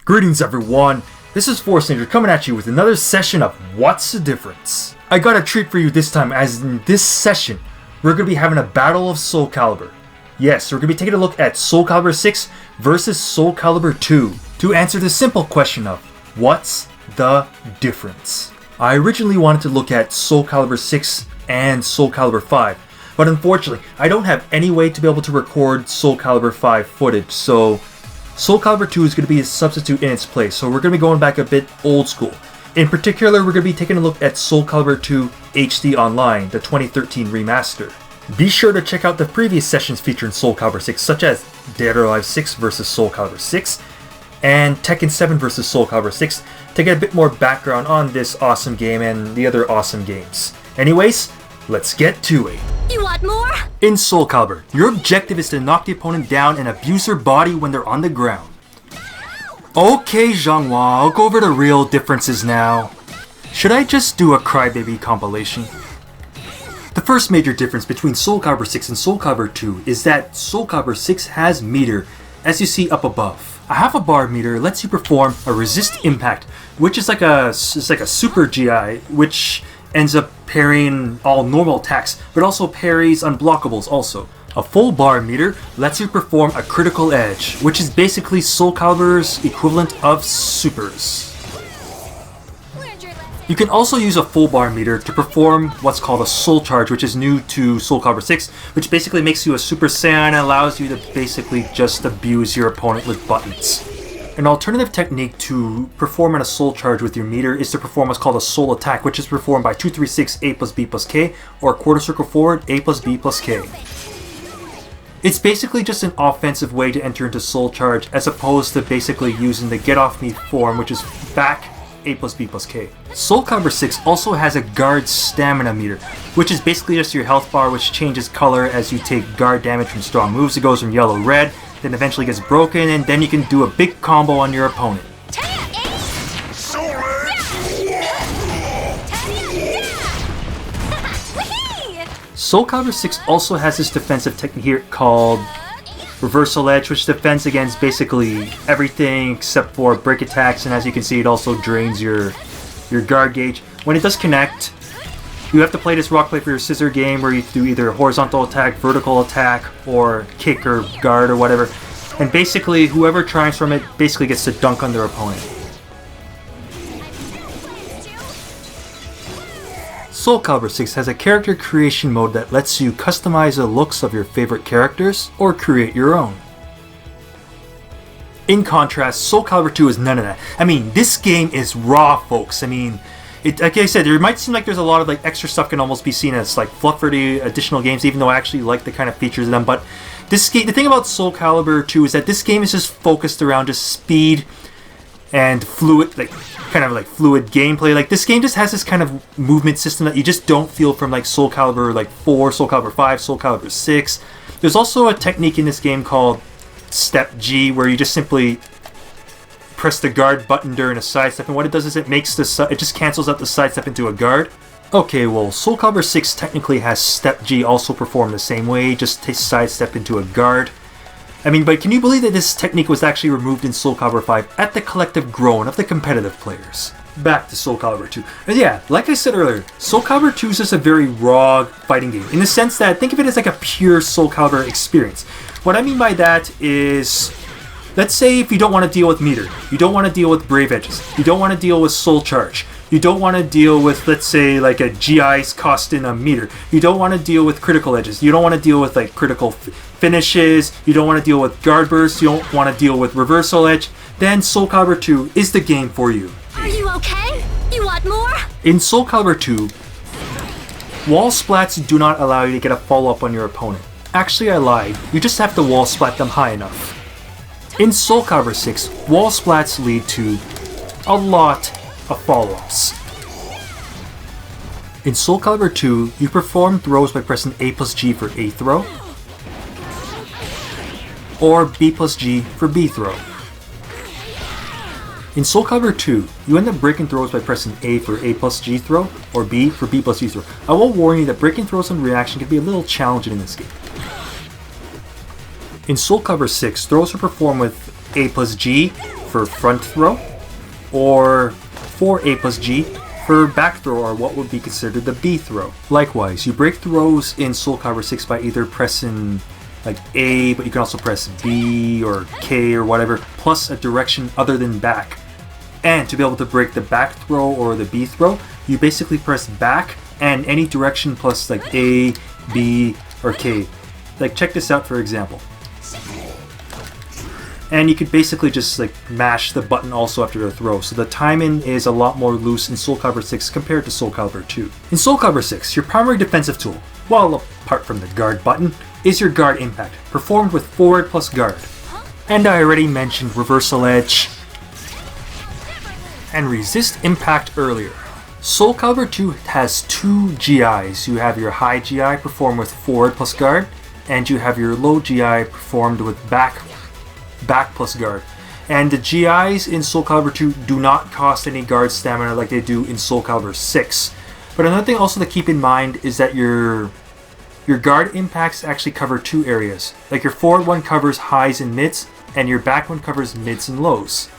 Greetings everyone, this is Force Ninja coming at you with another session of What's the Difference? I got a treat for you this time, as in this session, we're going to be having a battle of SoulCalibur. Yes, we're going to be taking a look at SoulCalibur 6 versus SoulCalibur 2 to answer the simple question of, what's the difference? I originally wanted to look at SoulCalibur 6 and SoulCalibur 5, but unfortunately, I don't have any way to be able to record SoulCalibur 5 footage, so SoulCalibur 2 is going to be a substitute in its place, so we're going to be going back a bit old school. In particular, we're going to be taking a look at SoulCalibur 2 HD Online, the 2013 remaster. Be sure to check out the previous sessions featuring SoulCalibur 6, such as Dead or Alive 6 vs SoulCalibur 6, and Tekken 7 vs SoulCalibur 6, to get a bit more background on this awesome game and the other awesome games. Anyways, let's get to it. You want more? In SoulCalibur, your objective is to knock the opponent down and abuse their body when they're on the ground. Okay, Zhanghua, I'll go over the real differences now. Should I just do a Crybaby compilation? The first major difference between SoulCalibur 6 and SoulCalibur 2 is that SoulCalibur 6 has meter, as you see up above. A half a bar meter lets you perform a resist impact, which is like a super GI, which ends up parrying all normal attacks, but also parries unblockables also. A full bar meter lets you perform a critical edge, which is basically SoulCalibur's equivalent of supers. You can also use a full bar meter to perform what's called a soul charge, which is new to SoulCalibur 6, which basically makes you a Super Saiyan and allows you to basically just abuse your opponent with buttons. An alternative technique to perform a soul charge with your meter is to perform what's called a soul attack, which is performed by 236 A plus B plus K, or quarter circle forward A plus B plus K. It's basically just an offensive way to enter into soul charge, as opposed to basically using the get off me form, which is back A plus B plus K. SoulCalibur 6 also has a guard stamina meter, which is basically just your health bar, which changes color as you take guard damage from strong moves. It goes from yellow red, then eventually gets broken, and then you can do a big combo on your opponent. SoulCalibur 6 also has this defensive technique here called Reversal Edge, which defends against basically everything except for break attacks, and as you can see, it also drains your guard gauge. When it does connect, you have to play this rock play for your scissor game, where you do either horizontal attack, vertical attack, or kick or guard or whatever. And basically, whoever tries from it basically gets to dunk on their opponent. SoulCalibur 6 has a character creation mode that lets you customize the looks of your favorite characters, or create your own. In contrast, SoulCalibur 2 is none of that. I mean, this game is raw, folks. I mean, like I said, there might seem like there's a lot of extra stuff can almost be seen as fluff for the additional games, even though I actually like the kind of features of them. But this game, the thing about SoulCalibur 2 is that this game is just focused around just speed and fluid, fluid gameplay. This game just has this kind of movement system that you just don't feel from SoulCalibur 4, SoulCalibur 5, SoulCalibur 6. There's also a technique in this game called Step G, where you just simply press the guard button during a sidestep, and what it does is it just cancels out the sidestep into a guard. Okay, well, SoulCalibur 6 technically has Step G also performed the same way, just sidestep into a guard. I mean, but can you believe that this technique was actually removed in SoulCalibur 5 at the collective groan of the competitive players? Back to SoulCalibur 2. And yeah, like I said earlier, SoulCalibur 2 is just a very raw fighting game, in the sense that think of it as like a pure SoulCalibur experience. What I mean by that is, let's say if you don't want to deal with meter, you don't want to deal with brave edges, you don't want to deal with soul charge, you don't want to deal with, let's say, like a GI's cost in a meter, you don't want to deal with critical edges, you don't want to deal with critical finishes, you don't want to deal with guard bursts, you don't want to deal with reversal edge, then SoulCalibur 2 is the game for you. Are you okay? You want more? In SoulCalibur 2, wall splats do not allow you to get a follow-up on your opponent. Actually, I lied. You just have to wall splat them high enough. In SoulCalibur 6, wall splats lead to a lot of follow-ups. In SoulCalibur 2, you perform throws by pressing A plus G for A throw, or B plus G for B throw. In SoulCalibur 2, you end up breaking throws by pressing A for A plus G throw, or B for B plus G throw. I will warn you that breaking throws on reaction can be a little challenging in this game. In SoulCalibur 6, throws are performed with A plus G for front throw, or 4A plus G for back throw, or what would be considered the B throw. Likewise, you break throws in SoulCalibur 6 by either pressing like A, but you can also press B or K or whatever, plus a direction other than back. And to be able to break the back throw or the B throw, you basically press back and any direction plus like A, B, or K. Like check this out for example. And you could basically just like mash the button also after the throw. So the timing is a lot more loose in SoulCalibur 6 compared to SoulCalibur 2. In SoulCalibur 6, your primary defensive tool, well apart from the guard button, is your guard impact, performed with forward plus guard. And I already mentioned reversal edge and resist impact earlier. SoulCalibur 2 has two GIs. You have your high GI performed with forward plus guard, and you have your low GI performed with back plus guard. And the GIs in SoulCalibur 2 do not cost any guard stamina like they do in SoulCalibur 6. But another thing also to keep in mind is that your guard impacts actually cover two areas. Like your forward one covers highs and mids, and your back one covers mids and lows.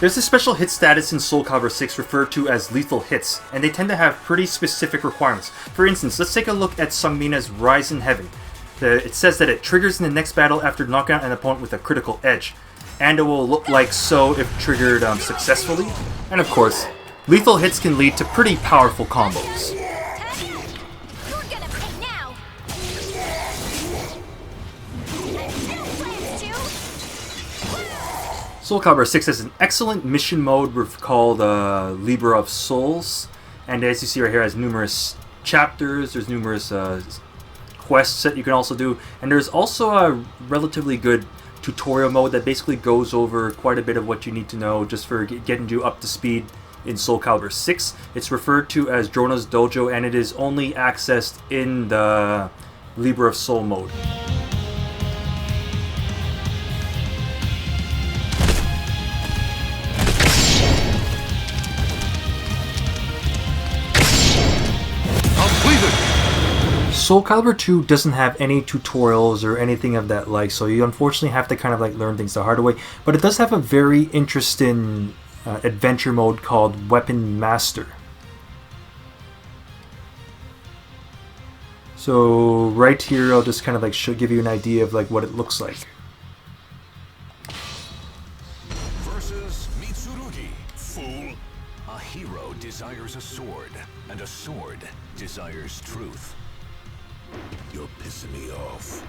There's a special hit status in SoulCalibur 6 referred to as lethal hits, and they tend to have pretty specific requirements. For instance, let's take a look at Sungmina's Rise in Heaven. It says that it triggers in the next battle after knocking out an opponent with a critical edge, and it will look like so if triggered successfully. And of course, lethal hits can lead to pretty powerful combos. SoulCalibur 6 has an excellent mission mode called Libra of Souls, and as you see right here, it has numerous chapters, there's numerous quests that you can also do, and there's also a relatively good tutorial mode that basically goes over quite a bit of what you need to know just for getting you up to speed in SoulCalibur 6. It's referred to as Drona's Dojo, and it is only accessed in the Libra of Soul mode. SoulCalibur 2 doesn't have any tutorials or anything of that like, so you unfortunately have to kind of like learn things the hard way, but it does have a very interesting adventure mode called Weapon Master. So right here I'll just kind of like give you an idea of like what it looks like. Versus Mitsurugi. Fool. A hero desires a sword, and a sword desires truth. You're pissing me off.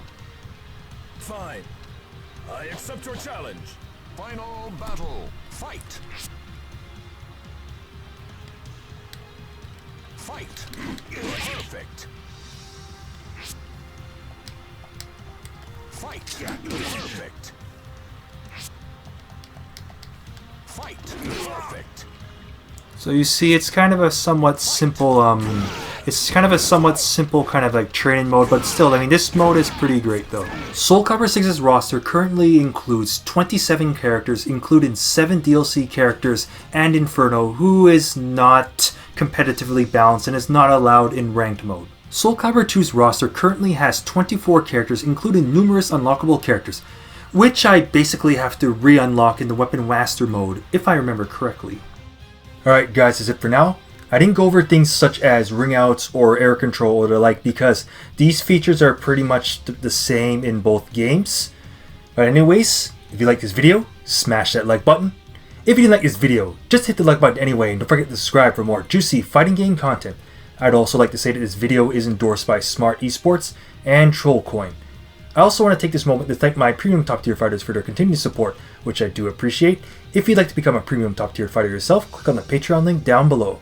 Fine. I accept your challenge. Final battle. Fight. Fight. Perfect. Fight. Perfect. Fight. Perfect. So you see, it's kind of a somewhat simple kind of like training mode, but still, I mean, this mode is pretty great though. SoulCalibur 6's roster currently includes 27 characters, including 7 DLC characters and Inferno, who is not competitively balanced and is not allowed in ranked mode. SoulCalibur 2's roster currently has 24 characters, including numerous unlockable characters, which I basically have to re-unlock in the Weapon Master mode, if I remember correctly. Alright guys, that's it for now. I didn't go over things such as ring outs or air control or the like because these features are pretty much the same in both games. But anyways, if you like this video, smash that like button. If you didn't like this video, just hit the like button anyway, and don't forget to subscribe for more juicy fighting game content. I'd also like to say that this video is endorsed by Smart Esports and TrollCoin. I also want to take this moment to thank my premium top tier fighters for their continued support, which I do appreciate. If you'd like to become a premium top tier fighter yourself, click on the Patreon link down below.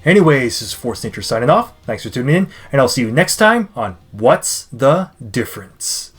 Anyways, this is Force Nature signing off. Thanks for tuning in, and I'll see you next time on What's the Difference?